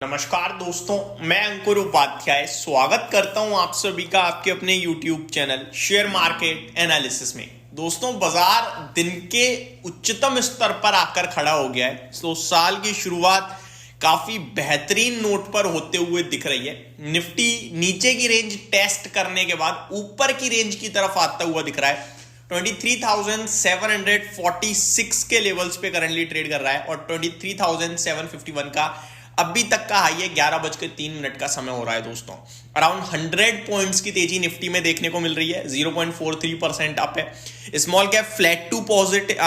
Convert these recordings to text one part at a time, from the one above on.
नमस्कार दोस्तों, मैं अंकुर उपाध्याय स्वागत करता हूं आप सभी का आपके अपने YouTube channel share market analysis में। दोस्तों, बाजार दिन के उच्चतम स्तर पर आकर खड़ा हो गया है। तो साल की शुरुआत काफी बेहतरीन नोट पर होते हुए दिख रही है। निफ्टी नीचे की रेंज टेस्ट करने के बाद ऊपर की रेंज की तरफ आता हुआ दिख रहा है। 23,746 के लेवल्स पे करंटली ट्रेड कर रहा है और 23,751 का अभी तक का हाई है। 11:03 का समय हो रहा है दोस्तों। अराउंड 100 पॉइंट्स की तेजी निफ्टी में देखने को मिल रही है। 0.43% अप है। Small cap flat to positive,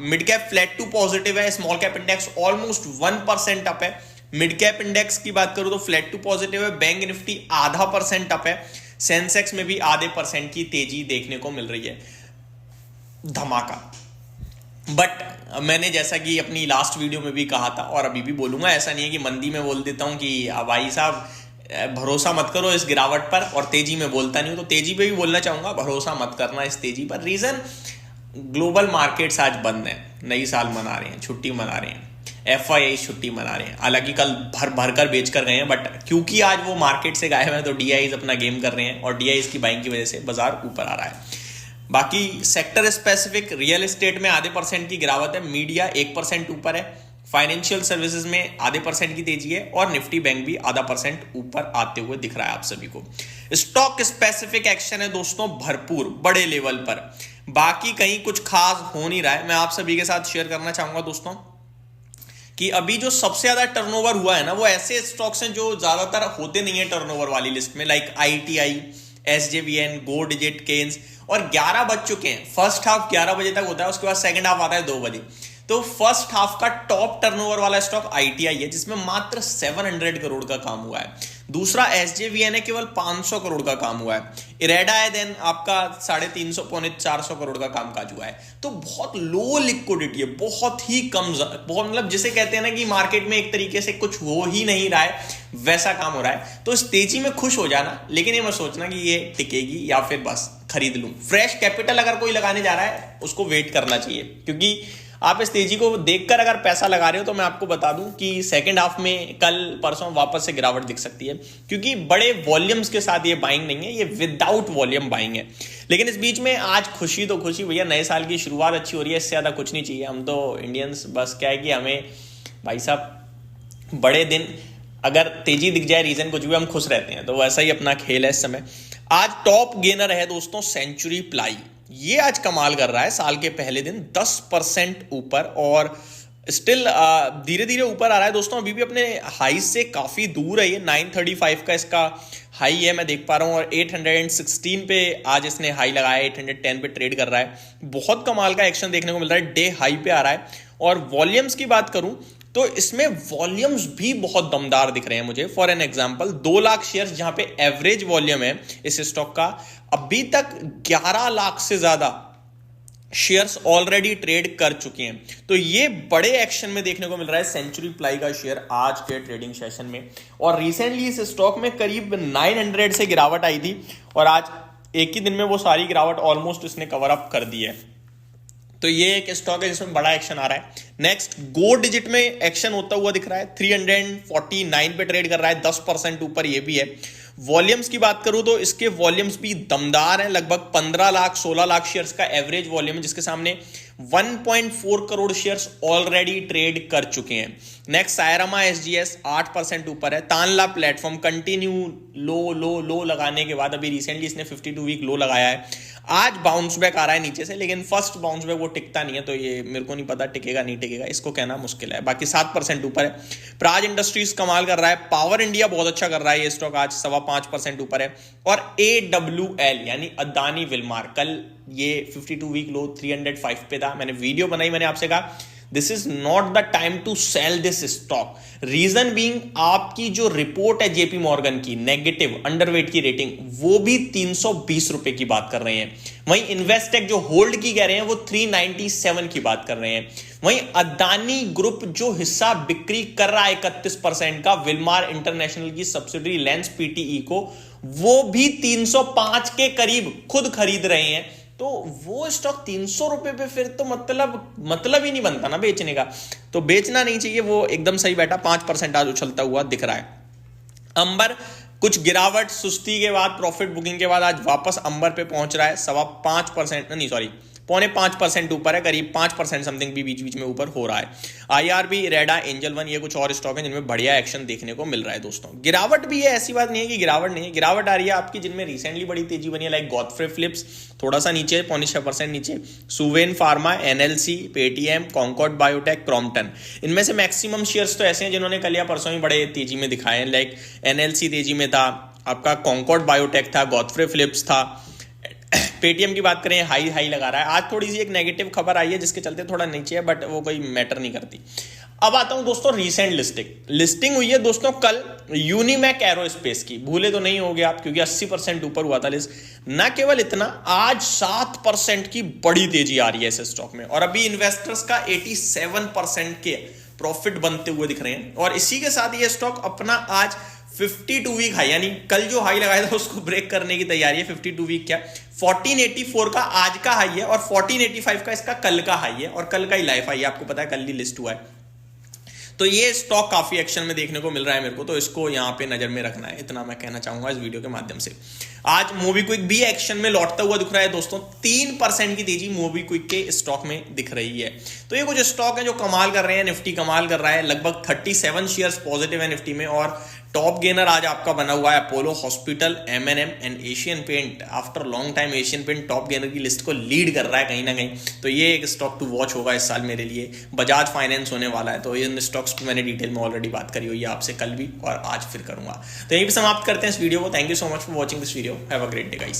mid cap flat to positive है। Small cap index almost 1% up है। मिड कैप इंडेक्स की बात करूं तो फ्लैट टू पॉजिटिव है। बैंक निफ्टी 0.5% अप है। सेंसेक्स में भी 0.5% की तेजी देखने को मिल रही है। धमाका। बट मैंने जैसा कि अपनी लास्ट वीडियो में भी कहा था और अभी भी बोलूंगा, ऐसा नहीं है कि मंदी में बोल देता हूं कि भाई साहब भरोसा मत करो इस गिरावट पर, और तेजी में बोलता नहीं हूं। तो तेजी पे भी बोलना चाहूंगा, भरोसा मत करना इस तेजी पर। रीजन, ग्लोबल मार्केट्स आज बंद है, नई साल मना रहे हैं, छुट्टी मना रहे हैं, FII छुट्टी मना रहे हैं। हालांकि कल भर भर कर बेच कर गए हैं, बट क्योंकि आज वो मार्केट से गायब है तो DIs अपना गेम कर रहे हैं और DIs की बाइंग की वजह से बाजार ऊपर आ रहा है। बाकी सेक्टर स्पेसिफिक रियल एस्टेट में 0.5% की गिरावट है। मीडिया 1% ऊपर है। फाइनेंशियल सर्विसेज में 0.5% की तेजी है और निफ्टी बैंक भी 0.5% ऊपर आते हुए दिख रहा है आप सभी को। स्टॉक स्पेसिफिक एक्शन है दोस्तों, भरपूर बड़े लेवल पर। बाकी कहीं कुछ खास हो नहीं रहा है। मैं आप सभी के साथ शेयर करना चाहूंगा दोस्तों कि अभी जो सबसे ज्यादा टर्नओवर हुआ है ना, वो ऐसे स्टॉक्स हैं जो ज्यादातर होते नहीं है टर्नओवर वाली लिस्ट में, लाइक ITI, SJVN, गो डिजिट, केन्स। और 11 बज चुके हैं। फर्स्ट हाफ 11 बजे तक होता है, उसके बाद सेकंड हाफ आता है 2 बजे। तो फर्स्ट हाफ का टॉप टर्नओवर वाला स्टॉक ITI है, जिसमें मात्र 700 करोड़ का काम हुआ है। दूसरा SJVN है, केवल 500 करोड़ का काम हुआ है। इरेडा है देन आपका 350 पौने 400 करोड़ का कामकाज हुआ है। तो बहुत लो लिक्विडिटी है, बहुत ही कम, बहुत मतलब जिसे कहते हैं ना कि मार्केट में एक तरीके से कुछ हो ही नहीं रहा है, वैसा काम हो रहा है। तो इस तेजी में खुश हो जाना, लेकिन ये मत सोचना कि ये टिकेगी या फिर बस खरीद लूं। फ्रेश कैपिटल अगर कोई लगाने जा रहा है उसको वेट करना चाहिए, क्योंकि आप इस तेजी को देखकर अगर पैसा लगा रहे हो तो मैं आपको बता दूं कि सेकंड हाफ में कल परसों वापस से गिरावट दिख सकती है, क्योंकि बड़े वॉल्यूम्स के साथ ये बाइंग नहीं है, ये विदाउट वॉल्यूम बाइंग है। लेकिन इस बीच में आज खुशी तो खुशी, भैया नए साल की शुरुआत अच्छी हो रही है, इससे ज्यादा कुछ नहीं चाहिए। हम तो इंडियंस, बस क्या है कि हमें भाई साहब बड़े दिन अगर तेजी दिख जाए, रीजन कुछ भी, हम खुश रहते हैं। तो वैसा ही अपना खेल है इस समय। आज टॉप गेनर है दोस्तों सेंचुरी प्लाई। ये आज कमाल कर रहा है। साल के पहले दिन 10% ऊपर और स्टिल धीरे धीरे ऊपर आ रहा है दोस्तों। अभी भी अपने हाई से काफी दूर है। ये 935 का इसका हाई है, मैं देख पा रहा हूं, और 816 पे आज इसने हाई लगाया, 810 पे ट्रेड कर रहा है। बहुत कमाल का एक्शन देखने को मिल रहा है, डे हाई पे आ रहा है। और वॉल्यूम्स की बात करूं तो इसमें वॉल्यूम्स भी बहुत दमदार दिख रहे हैं मुझे। For an example 2 lakh shares जहां पे एवरेज वॉल्यूम है इस स्टॉक का, अभी तक 11 लाख से ज्यादा शेयर्स ऑलरेडी ट्रेड कर चुके हैं। तो ये बड़े एक्शन में देखने को मिल रहा है सेंचुरी प्लाई का शेयर आज के ट्रेडिंग सेशन में। और रिसेंटली इस स्टॉक में करीब 900 से गिरावट आई थी और आज एक ही दिन में वो सारी गिरावट ऑलमोस्ट इसने कवर अप कर दी है। तो ये एक स्टॉक है जिसमें बड़ा एक्शन आ रहा है। नेक्स्ट गो डिजिट में एक्शन होता हुआ दिख रहा है। 349 पे ट्रेड कर रहा है, 10% ऊपर ये भी है। वॉल्यूम्स की बात करूं तो इसके वॉल्यूम्स भी दमदार हैं। लगभग 15 लाख 16 लाख शेयर्स का एवरेज वॉल्यूम है, जिसके सामने 1.4 करोड़ शेयर्स ऑलरेडी ट्रेड कर चुके हैं। नेक्स्ट सायरामा SGS 8% ऊपर है। तानला प्लेटफॉर्म कंटिन्यू लो लो लो लगाने के बाद अभी रिसेंटली इसने 52 वीक लो लगाया है। आज बाउंस बैक आ रहा है नीचे से, लेकिन फर्स्ट बाउंस बैक वो टिकता नहीं है, तो ये मेरे को नहीं पता टिकेगा नहीं टिकेगा, इसको कहना मुश्किल है। बाकी 7% ऊपर है। प्राज इंडस्ट्रीज कमाल कर रहा है। पावर इंडिया बहुत अच्छा कर रहा है, ये स्टॉक आज 5.25% ऊपर है। और AWL यानी अदानी विलमार, कल ये 52 वीक लो 305 पे था। मैंने वीडियो बनाई, मैंने आपसे कहा this is not the time to sell this stock. Reason being, आपकी जो रिपोर्ट है JP मॉर्गन की नेगेटिव अंडरवेट की रेटिंग, वो भी 320 रुपए की बात कर रहे हैं। वहीं इन्वेस्टेक जो होल्ड की कह रहे हैं वो 397 की बात कर रहे हैं। वहीं अदानी ग्रुप जो हिस्सा बिक्री कर रहा है 31% का विलमार इंटरनेशनल की सब्सिडरी लेंस PTE को, वो भी 305 के करीब खुद खरीद रहे हैं। तो वो स्टॉक 300 रुपए पे फिर तो मतलब ही नहीं बनता ना बेचने का, तो बेचना नहीं चाहिए। वो एकदम सही बैठा, 5% आज उछलता हुआ दिख रहा है। अंबर कुछ गिरावट सुस्ती के बाद, प्रॉफिट बुकिंग के बाद आज वापस अंबर पे पहुंच रहा है, 5.25% नहीं सॉरी 0.5% ऊपर है, करीब 5% समथिंग भी बीच बीच में ऊपर हो रहा है। आईआरबी, रेडा, एंजल वन, ये कुछ और स्टॉक हैं जिनमें बढ़िया एक्शन देखने को मिल रहा है दोस्तों। गिरावट भी है, ऐसी बात नहीं है कि गिरावट नहीं है, गिरावट आ रही है आपकी जिनमें रिसेंटली बड़ी तेजी बनी है, लाइक गॉडफ्रे फिलिप्स थोड़ा सा नीचे 0.6% नीचे, Suven pharma, NLC, Paytm, Concord Biotech, Crompton. इनमें से मैक्सिमम शेयर्स तो ऐसे हैं जिन्होंने कल या परसों ही बड़े तेजी में दिखाए हैं, लाइक एनएलसी तेजी में था, आपका कॉन्कॉर्ड बायोटेक था, गॉडफ्रे फिलिप्स था। पेटीएम की बात करें हाई लगा रहा है। आज थोड़ी सी एक नेगेटिव खबर आई है जिसके चलते थोड़ा नीचे है, बट वो कोई मैटर नहीं करती। अब आता हूं दोस्तों रिसेंट लिस्टिंग हुई है दोस्तों कल यूनिमैक एरोस्पेस की, भूले तो नहीं होगे आप क्योंकि 80% ऊपर हुआ था लिस्ट। ना केवल इतना, आज 7% की बड़ी तेजी आ रही है इस स्टॉक में, और अभी इन्वेस्टर्स का 87% के प्रॉफिट बनते हुए दिख रहे हैं। और इसी के साथ ये स्टॉक अपना आज 52 वीक हाई, यानी कल जो हाई लगाया था उसको ब्रेक करने की तैयारी है। 52 वीक क्या, 1484 का आज का हाई है और 1485 का इसका कल का हाई है, और कल का ही लाइफ हाई है, आपको पता है कल ही लिस्ट हुआ है। तो ये स्टॉक काफी एक्शन में देखने को मिल रहा है मेरे को, तो इसको यहां पे नजर में रखना है, इतना मैं कहना चाहूंगा इस वीडियो के माध्यम से। आज मोबीक्विक भी एक्शन में लौटता हुआ दिख रहा है दोस्तों, 3% की तेजी मोबीक्विक के स्टॉक में दिख रही है। तो ये कुछ स्टॉक है जो कमाल कर रहे हैं, निफ्टी कमाल कर रहा है, लगभग 37 शेयर्स पॉजिटिव है निफ्टी में, और टॉप गेनर आज आपका बना हुआ है Apollo hospital, MNM and Asian paint. After long time Asian paint top gainer की लिस्ट को लीड कर रहा है कहीं ना कहीं, तो ये एक स्टॉक टू वॉच होगा इस साल मेरे लिए। बजाज फाइनेंस होने वाला है, तो इन स्टॉक्स की मैंने डिटेल में ऑलरेडी बात करी हुई है आपसे कल भी, और आज फिर करूंगा। तो यहीं पे समाप्त करते हैं इस वीडियो को। Thank you so much for watching this video, have a great day guys.